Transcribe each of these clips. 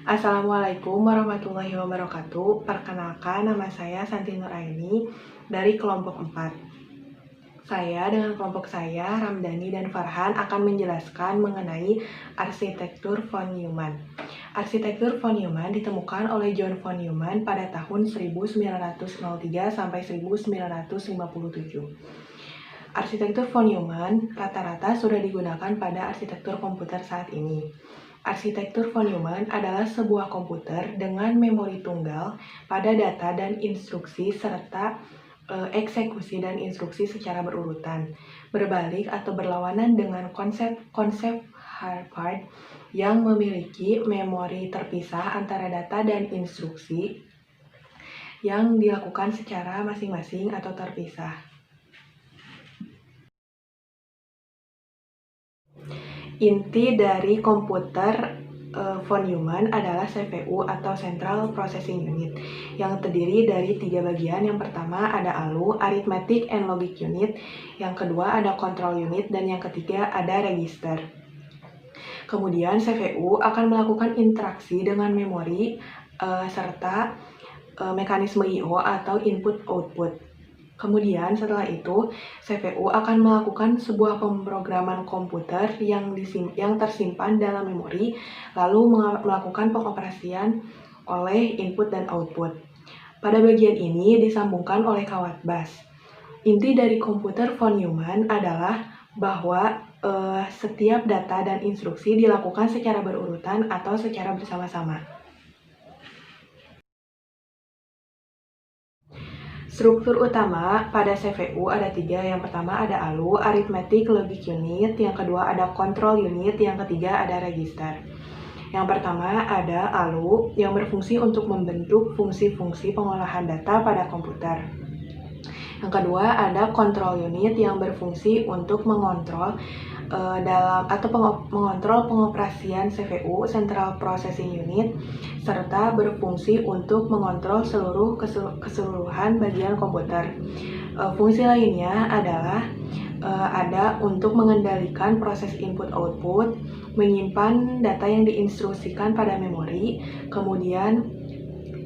Assalamualaikum warahmatullahi wabarakatuh. Perkenalkan, nama saya Santi Nuraini dari kelompok 4. Saya dengan kelompok saya, Ramdhani dan Farhan, akan menjelaskan mengenai arsitektur von Neumann. Arsitektur von Neumann ditemukan oleh John von Neumann pada tahun 1903 sampai 1957. Arsitektur von Neumann rata-rata sudah digunakan pada arsitektur komputer saat ini. Arsitektur von Neumann adalah sebuah komputer dengan memori tunggal pada data dan instruksi serta eksekusi dan instruksi secara berurutan, berbalik atau berlawanan dengan konsep Harvard yang memiliki memori terpisah antara data dan instruksi yang dilakukan secara masing-masing atau terpisah. Inti dari komputer von Neumann adalah CPU atau Central Processing Unit yang terdiri dari 3 bagian. Yang pertama ada ALU, Arithmetic and Logic Unit, yang kedua ada Control Unit, dan yang ketiga ada Register. Kemudian CPU akan melakukan interaksi dengan memori serta mekanisme I/O atau input-output. Kemudian setelah itu, CPU akan melakukan sebuah pemrograman komputer yang tersimpan dalam memori, lalu melakukan pengoperasian oleh input dan output. Pada bagian ini disambungkan oleh kawat bus. Inti dari komputer von Neumann adalah bahwa setiap data dan instruksi dilakukan secara berurutan atau secara bersama-sama. Struktur utama pada CPU ada 3. Yang pertama ada ALU, Arithmetic Logic Unit, yang kedua ada Control Unit, yang ketiga ada Register. Yang pertama ada ALU yang berfungsi untuk membentuk fungsi-fungsi pengolahan data pada komputer. Yang kedua ada Control Unit yang berfungsi untuk mengontrol mengontrol pengoperasian CPU, Central Processing Unit, serta berfungsi untuk mengontrol keseluruhan bagian komputer. Fungsi lainnya adalah ada untuk mengendalikan proses input-output, menyimpan data yang diinstruksikan pada memori, kemudian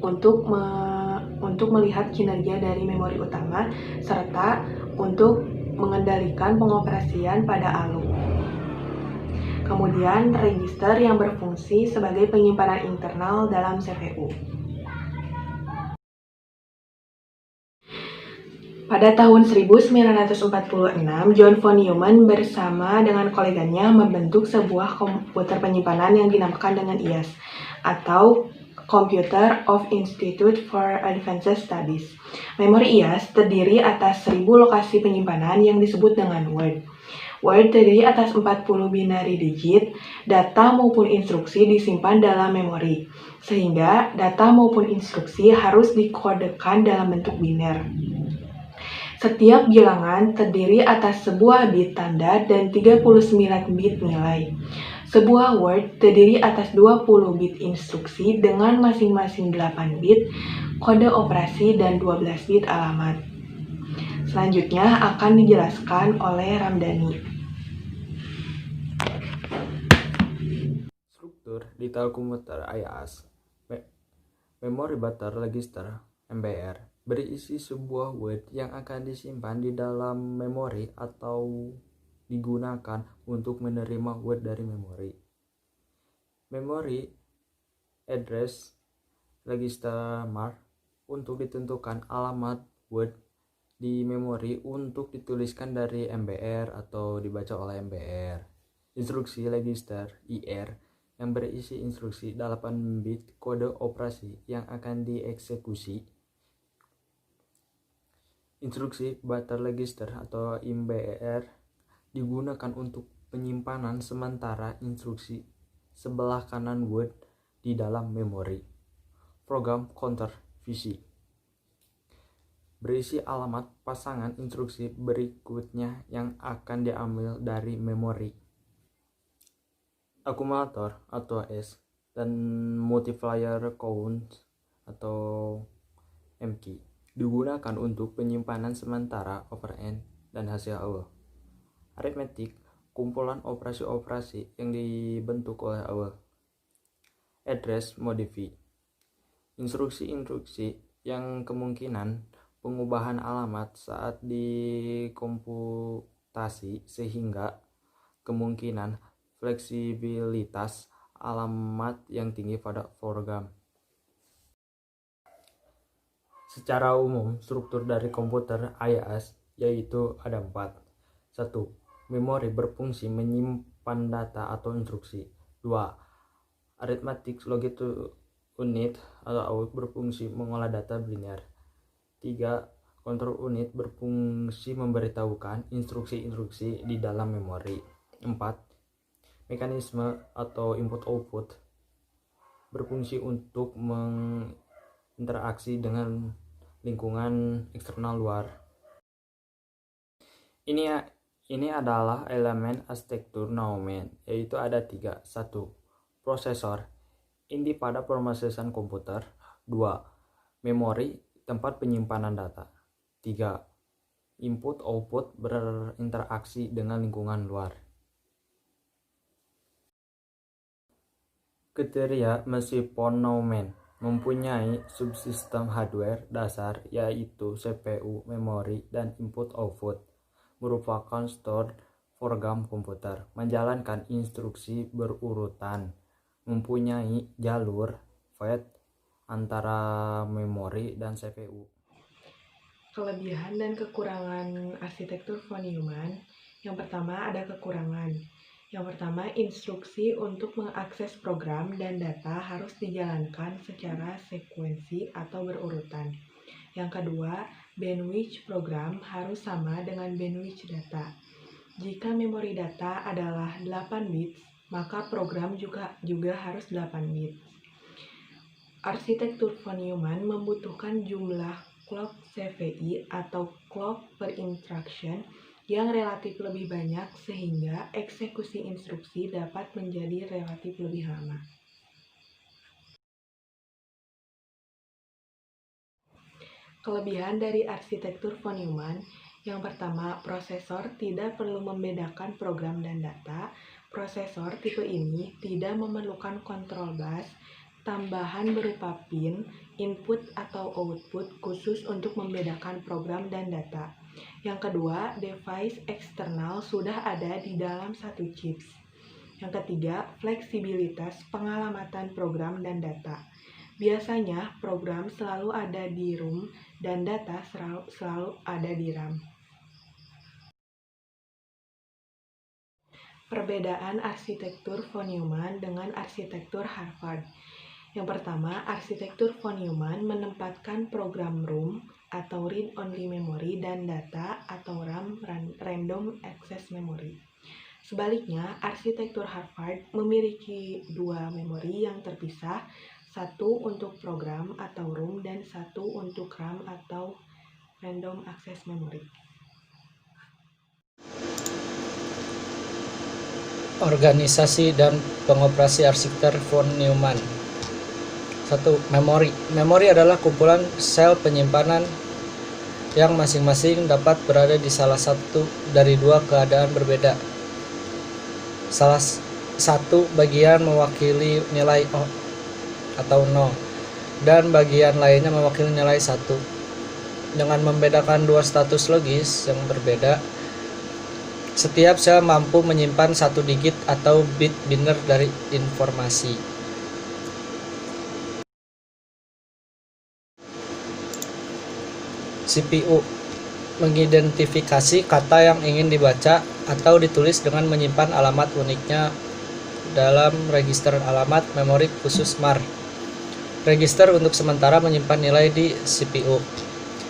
untuk melihat kinerja dari memori utama, serta untuk mengendalikan pengoperasian pada ALU. Kemudian register yang berfungsi sebagai penyimpanan internal dalam CPU. Pada tahun 1946, John von Neumann bersama dengan koleganya membentuk sebuah komputer penyimpanan yang dinamakan dengan IAS atau Computer of Institute for Advanced Studies. Memori IAS terdiri atas 1000 lokasi penyimpanan yang disebut dengan Word. Word terdiri atas 40 binary digit, data maupun instruksi disimpan dalam memori, sehingga data maupun instruksi harus dikodekan dalam bentuk biner. Setiap bilangan terdiri atas sebuah bit tanda dan 39 bit nilai. Sebuah Word terdiri atas 20 bit instruksi dengan masing-masing 8 bit kode operasi dan 12 bit alamat. Selanjutnya akan dijelaskan oleh Ramdhani. Struktur detail komputer IAS. Memory Buffer Register (MBR) berisi sebuah Word yang akan disimpan di dalam memori atau digunakan untuk menerima Word dari memori. Memory Address Register Mark untuk ditentukan alamat Word di memori untuk dituliskan dari MBR atau dibaca oleh MBR. Instruksi register IR yang berisi instruksi 8 bit kode operasi yang akan dieksekusi. Instruksi buffer register atau MBR digunakan untuk penyimpanan sementara instruksi sebelah kanan Word di dalam memori. Program counter VC berisi alamat pasangan instruksi berikutnya yang akan diambil dari memori. Akumulator atau S dan multiplier count atau MK digunakan untuk penyimpanan sementara operand dan hasil awal. Arithmetic, kumpulan operasi-operasi yang dibentuk oleh awal. address modify. Instruksi-instruksi yang kemungkinan pengubahan alamat saat dikomputasi sehingga kemungkinan fleksibilitas alamat yang tinggi pada program. Secara umum, struktur dari komputer IaaS yaitu ada 4. 1. Memori berfungsi menyimpan data atau instruksi. 2. Arithmetic logic unit atau berfungsi mengolah data linear. 3. Control unit berfungsi memberitahukan instruksi-instruksi di dalam memori. 4. Mekanisme atau input-output berfungsi untuk menginteraksi dengan lingkungan eksternal luar. Ini adalah elemen arsitektur Neumann, yaitu ada 3. 1. Prosesor, inti pada pemrosesan komputer. 2. Memori, tempat penyimpanan data. 3. Input-output berinteraksi dengan lingkungan luar. Kriteria meskipun Neumann mempunyai subsistem hardware dasar yaitu CPU, memori, dan input-output merupakan stored program komputer, menjalankan instruksi berurutan, mempunyai jalur fetch antara memori dan CPU. Kelebihan dan kekurangan arsitektur von Neumann. Yang pertama ada kekurangan. Yang pertama, instruksi untuk mengakses program dan data harus dijalankan secara sekuensi atau berurutan. Yang kedua, bandwidth program harus sama dengan bandwidth data. Jika memori data adalah 8 bits, maka program juga harus 8 bits. Arsitektur von Neumann membutuhkan jumlah clock CPI atau clock per instruction yang relatif lebih banyak sehingga eksekusi instruksi dapat menjadi relatif lebih lama. Kelebihan dari arsitektur von Neumann. Yang pertama, prosesor tidak perlu membedakan program dan data. Prosesor tipe ini tidak memerlukan kontrol bus tambahan berupa pin, input atau output khusus untuk membedakan program dan data. Yang kedua, device eksternal sudah ada di dalam satu chips. Yang ketiga, fleksibilitas pengalamatan program dan data. Biasanya, program selalu ada di ROM dan data selalu ada di RAM. Perbedaan arsitektur von Neumann dengan arsitektur Harvard. Yang pertama, arsitektur von Neumann menempatkan program ROM atau read-only memory dan data atau RAM random access memory. Sebaliknya, arsitektur Harvard memiliki 2 memori yang terpisah, satu untuk program atau ROM dan satu untuk RAM atau random access memory. Organisasi dan pengoperasi arsitektur von Neumann. 1. Memori. Memori adalah kumpulan sel penyimpanan yang masing-masing dapat berada di salah satu dari 2 keadaan berbeda. Salah satu bagian mewakili nilai O atau 0 dan bagian lainnya mewakili nilai 1. Dengan membedakan 2 status logis yang berbeda, setiap sel mampu menyimpan 1 digit atau bit biner dari informasi. CPU mengidentifikasi kata yang ingin dibaca atau ditulis dengan menyimpan alamat uniknya dalam register alamat memori khusus MAR. Register untuk sementara menyimpan nilai di CPU.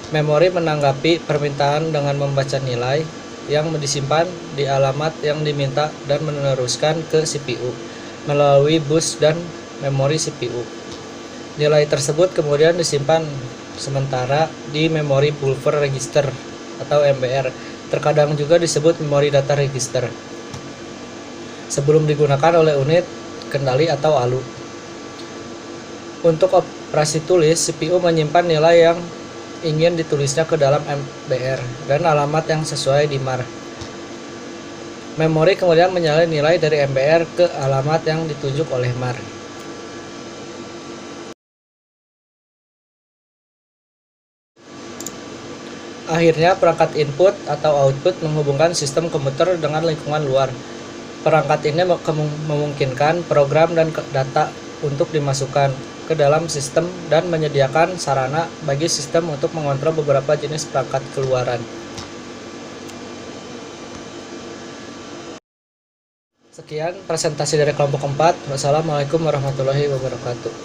Memori menanggapi permintaan dengan membaca nilai yang disimpan di alamat yang diminta dan meneruskan ke CPU melalui bus dan memori CPU. Nilai tersebut kemudian disimpan sementara di memori buffer register atau MBR, terkadang juga disebut memori data register, sebelum digunakan oleh unit kendali atau ALU. Untuk operasi tulis, CPU menyimpan nilai yang ingin ditulisnya ke dalam MBR dan alamat yang sesuai di MAR. Memori kemudian menyalin nilai dari MBR ke alamat yang ditunjuk oleh MAR. Akhirnya, perangkat input atau output menghubungkan sistem komputer dengan lingkungan luar. Perangkat ini memungkinkan program dan data untuk dimasukkan ke dalam sistem dan menyediakan sarana bagi sistem untuk mengontrol beberapa jenis perangkat keluaran. Sekian presentasi dari kelompok 4. Wassalamualaikum warahmatullahi wabarakatuh.